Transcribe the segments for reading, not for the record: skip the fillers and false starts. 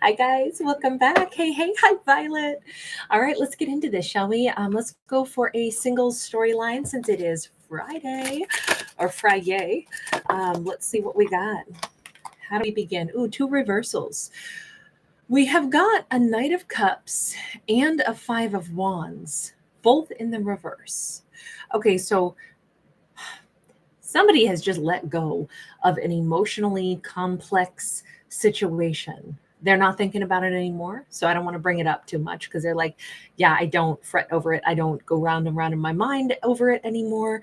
Hi guys, welcome back. Hey, hi Violet. All right, let's get into this, shall we? Let's go for a single storyline since it is Friday or Friday. Let's see what we got. How do we begin? Ooh, two reversals. We have got a Knight of Cups and a Five of Wands, both in the reverse. Okay, so somebody has just let go of an emotionally complex situation. They're not thinking about it anymore. So I don't want to bring it up too much because they're like, yeah, I don't fret over it. I don't go round and round in my mind over it anymore.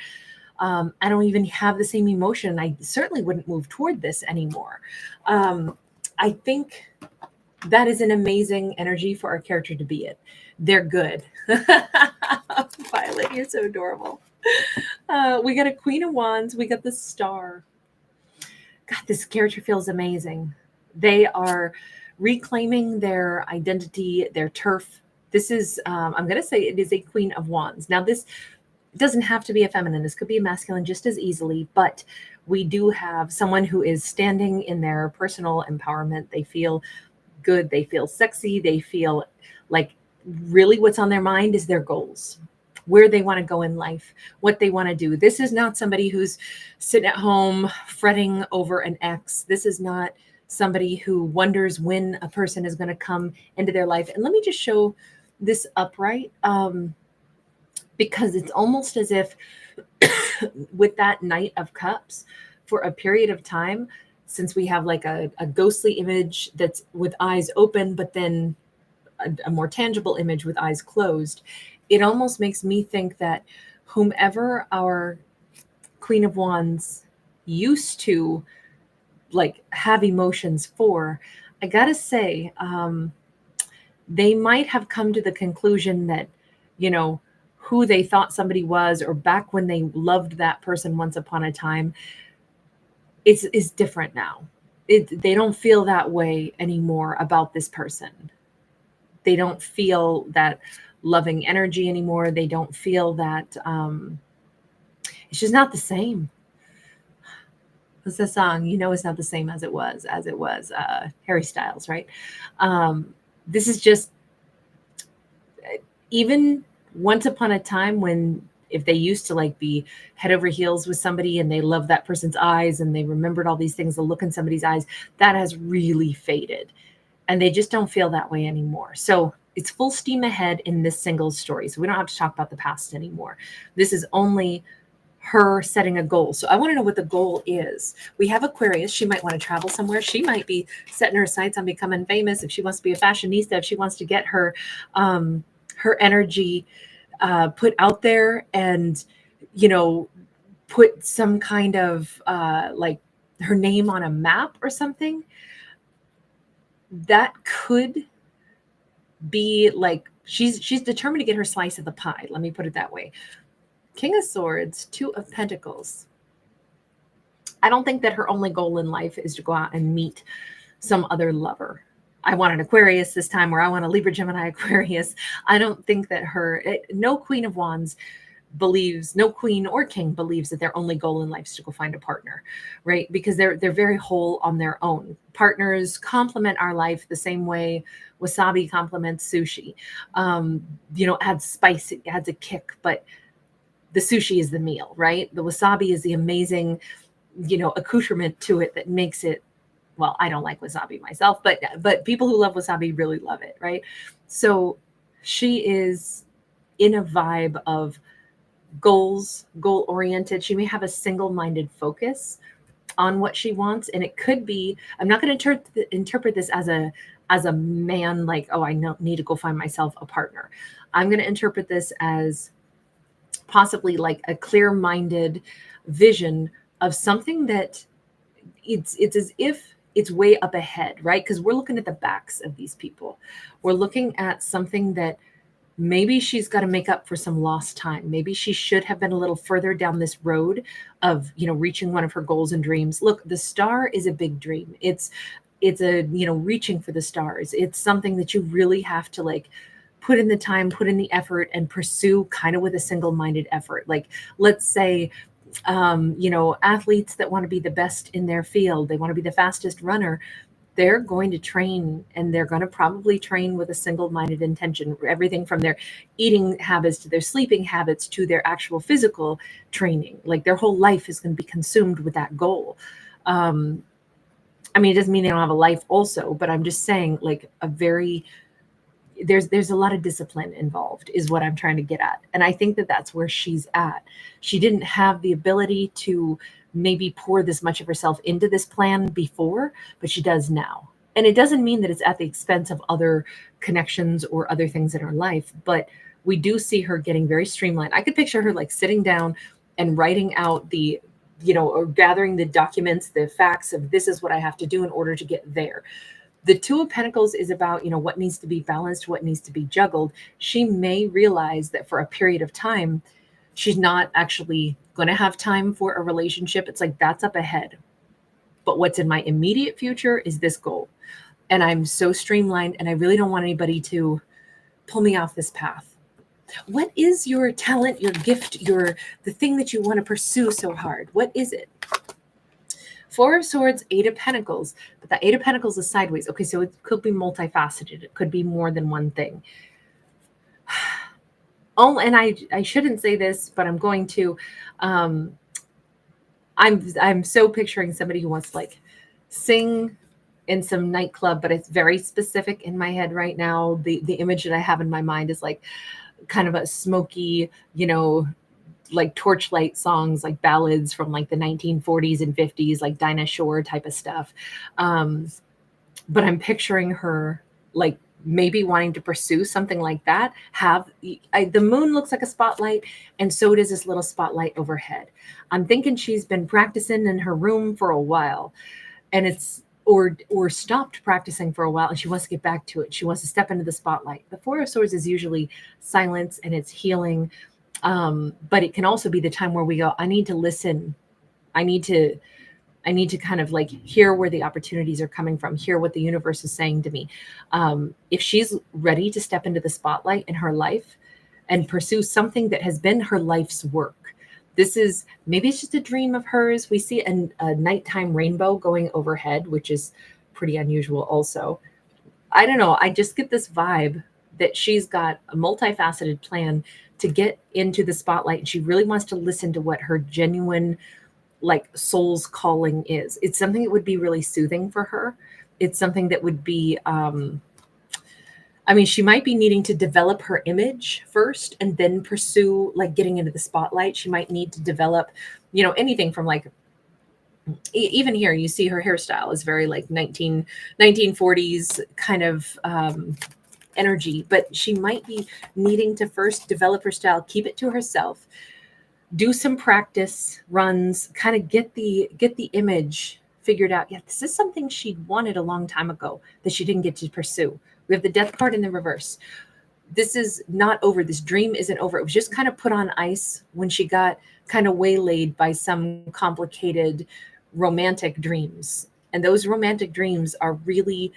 I don't even have the same emotion. I certainly wouldn't move toward this anymore. I think that is an amazing energy for our character to be in. They're good. Violet, you're so adorable. We got a Queen of Wands. We got the Star. God, this character feels amazing. They are reclaiming their identity, their turf. This is, I'm going to say it is a Queen of Wands. Now, this doesn't have to be a feminine. This could be a masculine just as easily, but we do have someone who is standing in their personal empowerment. They feel good. They feel sexy. They feel like really what's on their mind is their goals, where they want to go in life, what they want to do. This is not somebody who's sitting at home fretting over an ex. This is not somebody who wonders when a person is going to come into their life. And let me just show this upright, because it's almost as if with that Knight of Cups, for a period of time, since we have like a ghostly image that's with eyes open, but then a more tangible image with eyes closed, it almost makes me think that whomever our Queen of Wands used to like have emotions for, I gotta say, they might have come to the conclusion that, you know, who they thought somebody was, or back when they loved that person once upon a time, is different now. They don't feel that way anymore about this person. They don't feel that loving energy anymore. They don't feel that, it's just not the same. What's the song? You know, it's not the same as it was, Harry Styles, right? This is just, even once upon a time when, if they used to like be head over heels with somebody and they loved that person's eyes and they remembered all these things, the look in somebody's eyes, that has really faded. And they just don't feel that way anymore. So it's full steam ahead in this single story. So we don't have to talk about the past anymore. This is only her setting a goal. So I want to know what the goal is. We have Aquarius. She might want to travel somewhere. She might be setting her sights on becoming famous. If she wants to be a fashionista, if she wants to get her energy put out there, and you know, put some kind of like her name on a map or something, that could be like she's determined to get her slice of the pie. Let me put it that way. King of Swords, Two of Pentacles. I don't think that her only goal in life is to go out and meet some other lover. I want an Aquarius this time, or I want a Libra, Gemini, Aquarius. I don't think that no Queen of Wands believes, no queen or king believes that their only goal in life is to go find a partner, right? Because they're very whole on their own. Partners complement our life the same way wasabi complements sushi. Adds spice, it adds a kick, but the sushi is the meal, right? The wasabi is the amazing, accoutrement to it that makes it, well, I don't like wasabi myself, but people who love wasabi really love it, right? So she is in a vibe of goals, goal oriented. She may have a single minded focus on what she wants, and it could be, I'm not going to interpret this as a man, like, oh, I need to go find myself a partner. I'm going to interpret this as possibly like a clear minded vision of something that it's as if it's way up ahead, right? Because we're looking at the backs of these people. We're looking at something that maybe she's got to make up for some lost time. Maybe she should have been a little further down this road of, reaching one of her goals and dreams. Look, the star is a big dream. It's a, reaching for the stars. It's something that you really have to like put in the time, put in the effort, and pursue kind of with a single-minded effort. Like, let's say, athletes that want to be the best in their field, they want to be the fastest runner. they're going to train, and they're going to probably train with a single-minded intention. Everything from their eating habits to their sleeping habits to their actual physical training. Like their whole life is going to be consumed with that goal. I mean, it doesn't mean they don't have a life also, but I'm just saying, like, there's a lot of discipline involved is what I'm trying to get at. And I think that that's where she's at. She didn't have the ability to maybe pour this much of herself into this plan before, but she does now. And it doesn't mean that it's at the expense of other connections or other things in her life, but we do see her getting very streamlined. I could picture her like sitting down and writing out or gathering the documents, the facts of this is what I have to do in order to get there. The Two of Pentacles is about, what needs to be balanced, what needs to be juggled. She may realize that for a period of time, she's not actually going to have time for a relationship. It's like, that's up ahead. But what's in my immediate future is this goal. And I'm so streamlined, and I really don't want anybody to pull me off this path. What is your talent, your gift, the thing that you want to pursue so hard? What is it? Four of Swords, Eight of Pentacles, but the Eight of Pentacles is sideways. Okay, so it could be multifaceted. It could be more than one thing. Oh, and I shouldn't say this, but I'm going to. I'm so picturing somebody who wants to like sing in some nightclub, but it's very specific in my head right now. The image that I have in my mind is like kind of a smoky, like torchlight songs, like ballads from like the 1940s and 50s, like Dinah Shore type of stuff. But I'm picturing her like maybe wanting to pursue something like that. The moon looks like a spotlight, and so does this little spotlight overhead. I'm thinking she's been practicing in her room for a while, and it's or stopped practicing for a while, and she wants to get back to it. She wants to step into the spotlight. The Four of Swords is usually silence, and it's healing. But it can also be the time where we go, I need to listen. I need to kind of like hear where the opportunities are coming from, hear what the universe is saying to me. If she's ready to step into the spotlight in her life and pursue something that has been her life's work, maybe it's just a dream of hers. We see a nighttime rainbow going overhead, which is pretty unusual also. I don't know. I just get this vibe that she's got a multifaceted plan to get into the spotlight, and she really wants to listen to what her genuine like soul's calling is. It's something that would be really soothing for her. It's something that would be she might be needing to develop her image first and then pursue like getting into the spotlight. She might need to develop, anything from like, even here you see her hairstyle is very like 1940s kind of energy, but she might be needing to first develop her style, keep it to herself, do some practice runs, kind of get the image figured out. Yeah, this is something she wanted a long time ago that she didn't get to pursue. We have the Death card in the reverse. This is not over. This dream isn't over. It was just kind of put on ice when she got kind of waylaid by some complicated romantic dreams. And those romantic dreams are really,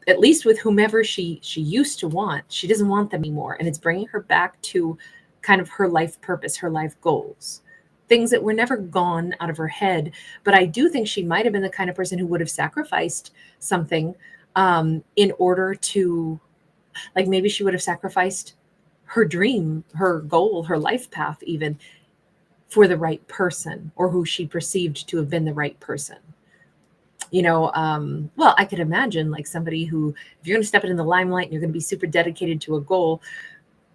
at least with whomever she used to want, she doesn't want them anymore. And it's bringing her back to kind of her life purpose, her life goals, things that were never gone out of her head. But I do think she might have been the kind of person who would have sacrificed something in order to, like, maybe she would have sacrificed her dream, her goal, her life path, even for the right person, or who she perceived to have been the right person. Well, I could imagine like somebody who, if you're going to step into the limelight and you're going to be super dedicated to a goal,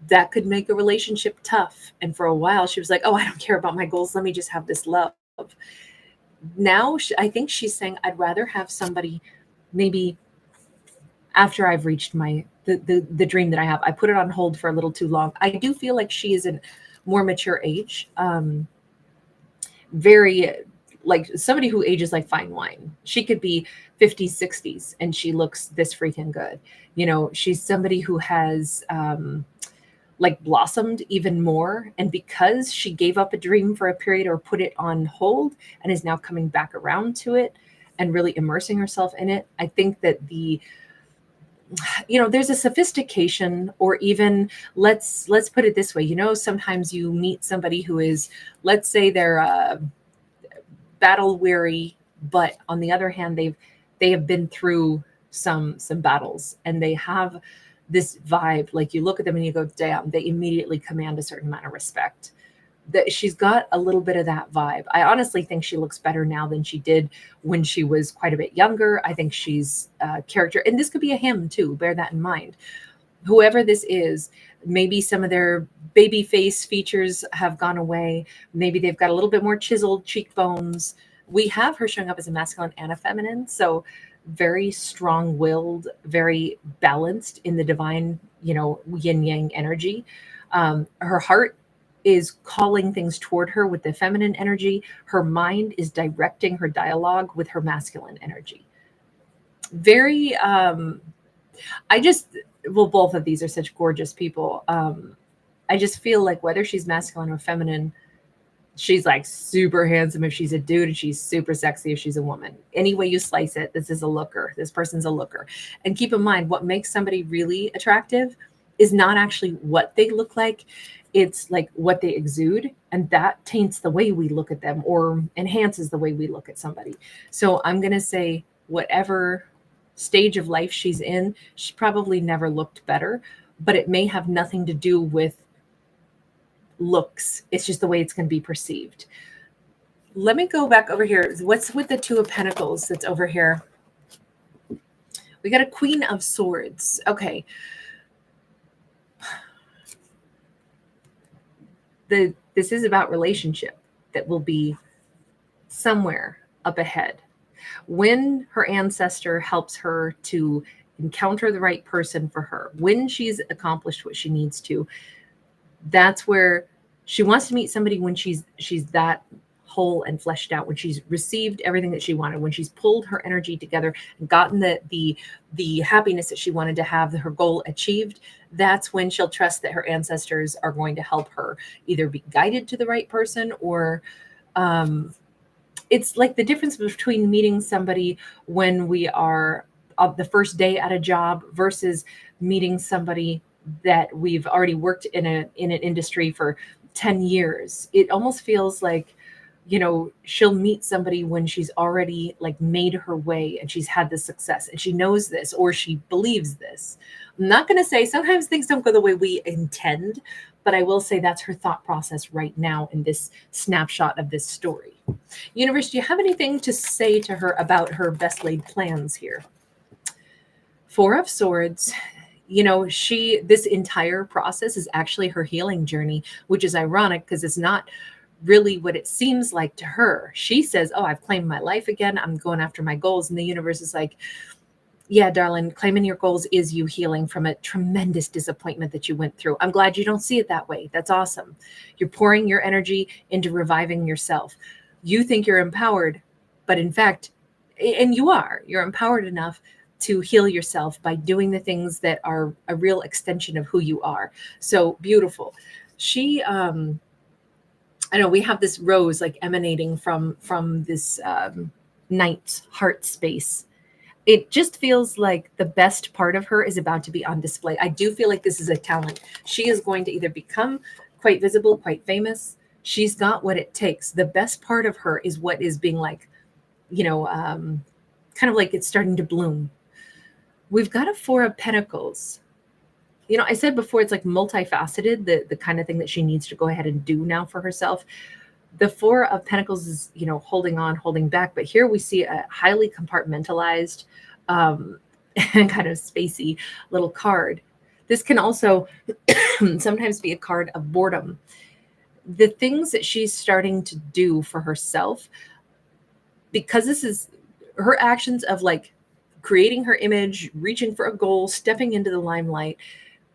that could make a relationship tough. And for a while she was like, oh, I don't care about my goals. Let me just have this love. Now I think she's saying, I'd rather have somebody maybe after I've reached the dream that I have. I put it on hold for a little too long. I do feel like she is a more mature age, very like somebody who ages like fine wine. She could be 50s, 60s, and she looks this freaking good. She's somebody who has like blossomed even more. And because she gave up a dream for a period or put it on hold and is now coming back around to it and really immersing herself in it, I think that there's a sophistication, or even let's put it this way. Sometimes you meet somebody who is, let's say they're battle weary, but on the other hand, they have been through some battles, and they have this vibe. Like you look at them and you go, damn, they immediately command a certain amount of respect. That she's got a little bit of that vibe. I honestly think she looks better now than she did when she was quite a bit younger. I think she's a character, and this could be a him too. Bear that in mind. Whoever this is, maybe some of their baby face features have gone away. Maybe they've got a little bit more chiseled cheekbones. We have her showing up as a masculine and a feminine. So very strong-willed, very balanced in the divine, yin yang energy. Her heart is calling things toward her with the feminine energy. Her mind is directing her dialogue with her masculine energy. Very, both of these are such gorgeous people. I just feel like whether she's masculine or feminine, she's like super handsome if she's a dude, and she's super sexy if she's a woman. Any way you slice it, this is a looker. This person's a looker. And keep in mind, what makes somebody really attractive is not actually what they look like. It's like what they exude, and that taints the way we look at them or enhances the way we look at somebody. So I'm going to say whatever stage of life she's in, she probably never looked better, but it may have nothing to do with looks. It's just the way it's going to be perceived. Let me go back over here. What's with the Two of Pentacles that's over here? We got a Queen of Swords. Okay. This is about relationship that will be somewhere up ahead. When her ancestor helps her to encounter the right person for her, when she's accomplished what she needs to, that's where she wants to meet somebody when she's that whole and fleshed out, when she's received everything that she wanted, when she's pulled her energy together and gotten the happiness that she wanted to have, her goal achieved. That's when she'll trust that her ancestors are going to help her either be guided to the right person, or it's like the difference between meeting somebody when we are the first day at a job versus meeting somebody that we've already worked in an industry for 10 years. It almost feels like, she'll meet somebody when she's already like made her way and she's had this success and she knows this, or she believes this. I'm not going to say sometimes things don't go the way we intend, but I will say that's her thought process right now in this snapshot of this story. Universe, do you have anything to say to her about her best laid plans here? Four of Swords. This entire process is actually her healing journey, which is ironic because it's not really what it seems like to her. She says, oh, I've claimed my life again. I'm going after my goals. And the universe is like, yeah, darling, claiming your goals is you healing from a tremendous disappointment that you went through. I'm glad you don't see it that way. That's awesome. You're pouring your energy into reviving yourself. You think you're empowered, but in fact, and you're empowered enough to heal yourself by doing the things that are a real extension of who you are. So beautiful. She, I know we have this rose like emanating from this knight's heart space. It just feels like the best part of her is about to be on display. I do feel like this is a talent. She is going to either become quite visible, quite famous. She's got what it takes. The best part of her is what is being like, kind of like it's starting to bloom. We've got a Four of Pentacles. I said before, it's like multifaceted, the kind of thing that she needs to go ahead and do now for herself. The Four of Pentacles is, holding on, holding back. But here we see a highly compartmentalized and kind of spacey little card. This can also sometimes be a card of boredom. The things that she's starting to do for herself, because this is her actions of like creating her image, reaching for a goal, stepping into the limelight.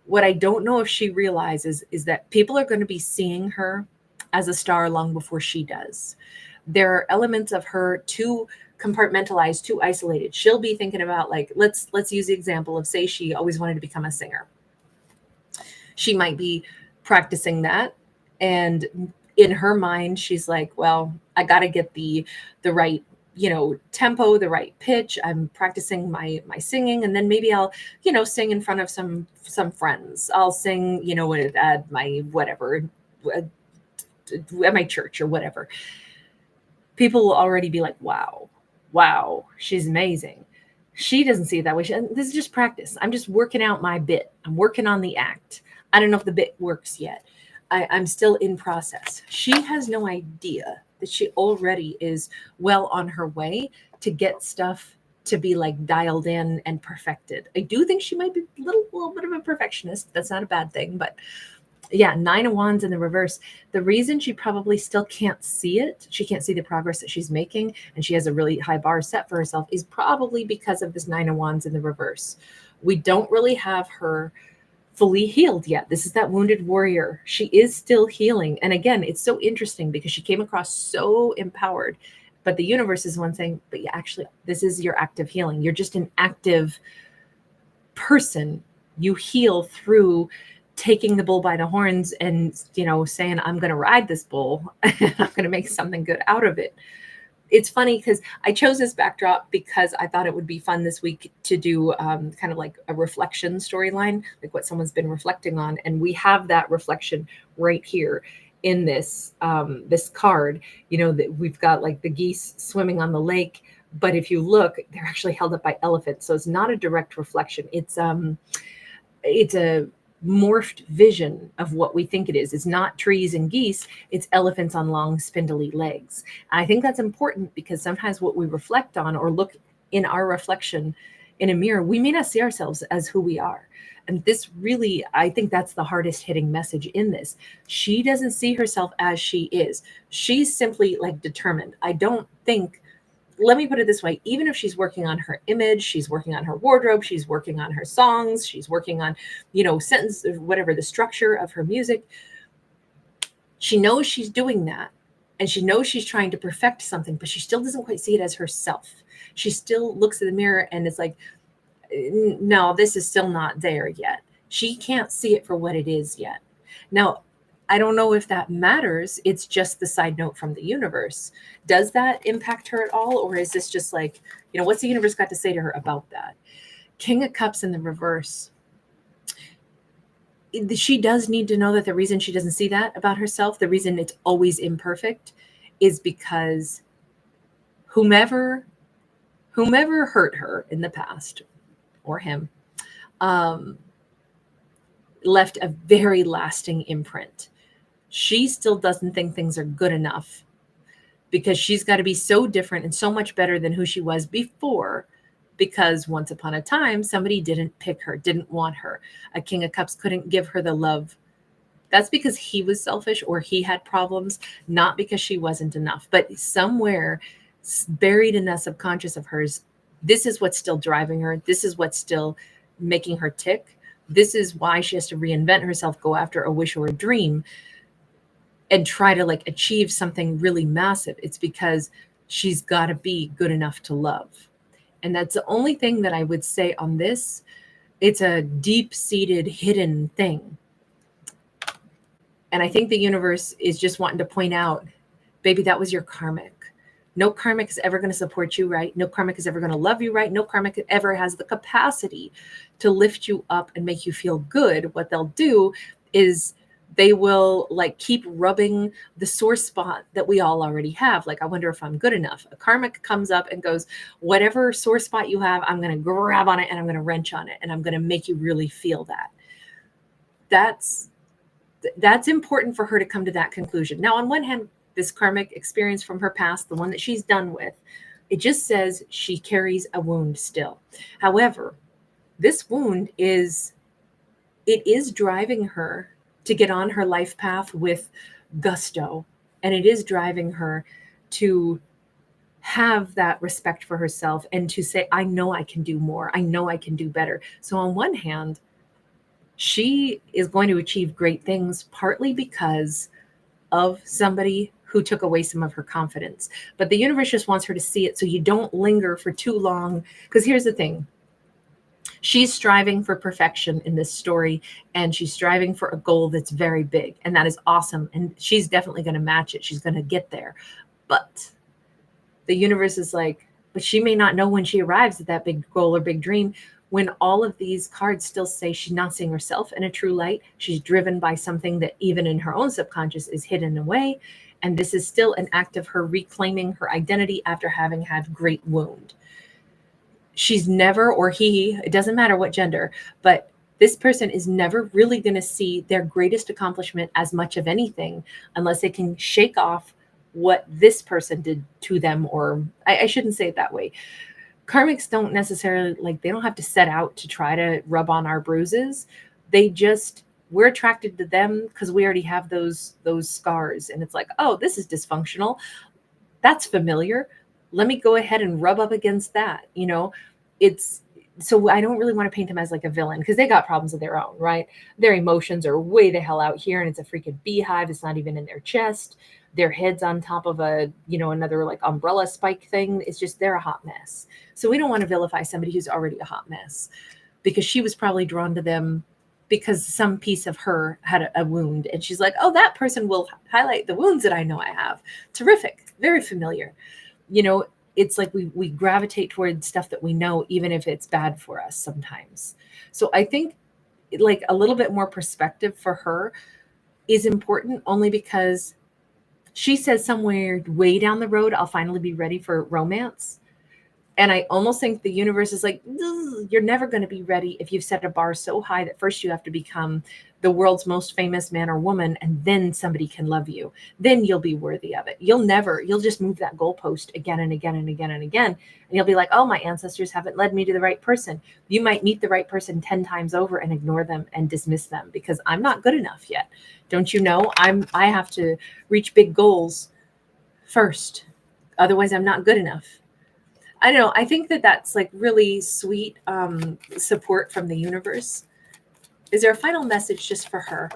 What I don't know if she realizes is that people are going to be seeing her as a star long before she does. There are elements of her too compartmentalized, too isolated. She'll be thinking about like, let's use the example of, say, she always wanted to become a singer. She might be practicing that, and in her mind, she's like, well, I got to get the right tempo, the right pitch. I'm practicing my singing, and then maybe I'll, sing in front of some friends. I'll sing, at my whatever, at my church or whatever. People will already be like, wow, she's amazing. She doesn't see it that way. This is just practice. I'm just working out my bit. I'm working on the act. I don't know if the bit works yet. I'm still in process. She has no idea that she already is well on her way to get stuff to be like dialed in and perfected. I do think she might be a little bit of a perfectionist. That's not a bad thing, but yeah, 9 of Wands in the reverse. The reason she probably still can't see it, she can't see the progress that she's making, and she has a really high bar set for herself, is probably because of this 9 of Wands in the reverse. We don't really have her fully healed yet. This is that wounded warrior. She is still healing. And again, it's so interesting because she came across so empowered, but the universe is one saying, but yeah, actually, this is your active healing. You're just an active person. You heal through taking the bull by the horns and, saying, I'm going to ride this bull and I'm going to make something good out of it. It's funny because I chose this backdrop because I thought it would be fun this week to do kind of like a reflection storyline, like what someone's been reflecting on. And we have that reflection right here in this this card, that we've got like the geese swimming on the lake. But if you look, they're actually held up by elephants. So it's not a direct reflection. It's a morphed vision of what we think it is. It's not trees and geese, it's elephants on long spindly legs. And I think that's important because sometimes what we reflect on or look in our reflection in a mirror, we may not see ourselves as who we are. And this really, I think that's the hardest hitting message in this. She doesn't see herself as she is. She's simply like determined. I don't think, let me put it this way, even if she's working on her image, she's working on her wardrobe, she's working on her songs, she's working on, sentence, whatever, the structure of her music, she knows she's doing that. And she knows she's trying to perfect something, but she still doesn't quite see it as herself. She still looks in the mirror and it's like, no, this is still not there yet. She can't see it for what it is yet. Now, I don't know if that matters. It's just the side note from the universe. Does that impact her at all? Or is this just like, what's the universe got to say to her about that? King of Cups in the reverse. She does need to know that the reason she doesn't see that about herself, the reason it's always imperfect, is because whomever hurt her in the past, or him, left a very lasting imprint. She still doesn't think things are good enough because she's got to be so different and so much better than who she was before, because once upon a time, somebody didn't pick her, didn't want her. A King of Cups couldn't give her the love. That's because he was selfish or he had problems, not because she wasn't enough. But somewhere buried in that subconscious of hers, this is what's still driving her. This is what's still making her tick. This is why she has to reinvent herself, go after a wish or a dream, and try to like achieve something really massive. It's because she's got to be good enough to love. And that's the only thing that I would say on this. It's a deep-seated hidden thing. And I think the universe is just wanting to point out, baby, that was your karmic. No karmic is ever going to support you right. No karmic is ever going to love you right. No karmic ever has the capacity to lift you up and make you feel good. What they'll do is they will like keep rubbing the sore spot that we all already have. Like, I wonder if I'm good enough. A karmic comes up and goes, whatever sore spot you have, I'm going to grab on it and I'm going to wrench on it. And I'm going to make you really feel that. That's important for her to come to that conclusion. Now, on one hand, this karmic experience from her past, the one that she's done with, it just says she carries a wound still. However, this wound is driving her to get on her life path with gusto. And it is driving her to have that respect for herself and to say, I know I can do more. I know I can do better. So on one hand, she is going to achieve great things, partly because of somebody who took away some of her confidence. But the universe just wants her to see it so you don't linger for too long. Because here's the thing. She's striving for perfection in this story, and she's striving for a goal that's very big, and that is awesome. And she's definitely going to match it. She's going to get there. But the universe is like, but she may not know when she arrives at that big goal or big dream, when all of these cards still say she's not seeing herself in a true light. She's driven by something that even in her own subconscious is hidden away. And this is still an act of her reclaiming her identity after having had great wound. she's never, or he, it doesn't matter what gender, but this person is never really going to see their greatest accomplishment as much of anything unless they can shake off what this person did to them. Or I shouldn't say it that way. Karmics don't necessarily, like, they don't have to set out to try to rub on our bruises. They just, we're attracted to them because we already have those scars. And it's like, oh, this is dysfunctional. That's familiar. Let me go ahead and rub up against that. You know, it's, so I don't really want to paint them as like a villain because they got problems of their own, right? Their emotions are way the hell out here, and it's a freaking beehive. It's not even in their chest. Their head's on top of a, you know, another like umbrella spike thing. It's just, they're a hot mess. So we don't want to vilify somebody who's already a hot mess, because she was probably drawn to them because some piece of her had a wound, and she's like, oh, that person will highlight the wounds that I know I have. Terrific. Very familiar. You know, it's like we gravitate towards stuff that we know, even if it's bad for us sometimes. So I think like a little bit more perspective for her is important, only because she says somewhere way down the road, I'll finally be ready for romance. And I almost think the universe is like, you're never going to be ready if you've set a bar so high that first you have to become the world's most famous man or woman, and then somebody can love you. Then you'll be worthy of it. You'll just move that goalpost again and again and again and again. And you'll be like, oh, my ancestors haven't led me to the right person. You might meet the right person 10 times over and ignore them and dismiss them because I'm not good enough yet. Don't you know? I have to reach big goals first. Otherwise, I'm not good enough. I don't know. I think that that's like really sweet support from the universe. Is there a final message just for her?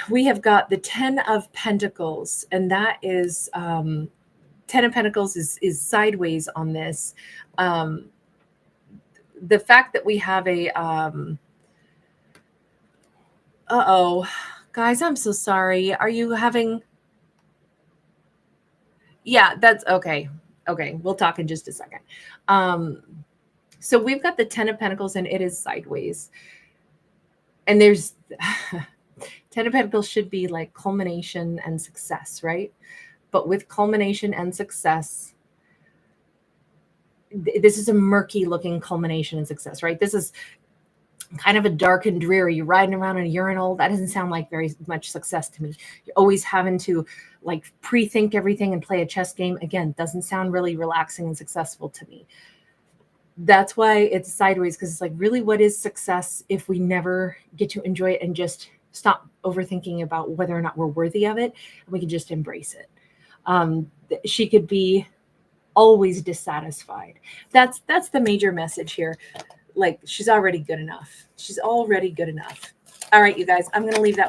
We have got the 10 of Pentacles, and that is 10 of Pentacles is sideways on this. The fact that we have a guys, I'm so sorry. Are you having? Yeah, that's okay. Okay, we'll talk in just a second. So we've got the 10 of Pentacles, and it is sideways. And there's 10 of Pentacles should be like culmination and success, right? But with culmination and success, this is a murky looking culmination and success, right? This is kind of a dark and dreary. You're riding around in a urinal. That doesn't sound like very much success to me. You're always having to like pre-think everything and play a chess game. Again, doesn't sound really relaxing and successful to me. That's why it's sideways, because it's like, really, what is success if we never get to enjoy it and just stop overthinking about whether or not we're worthy of it, and we can just embrace it. She could be always dissatisfied. That's the major message here. Like, she's already good enough. She's already good enough. All right, you guys, I'm going to leave that one.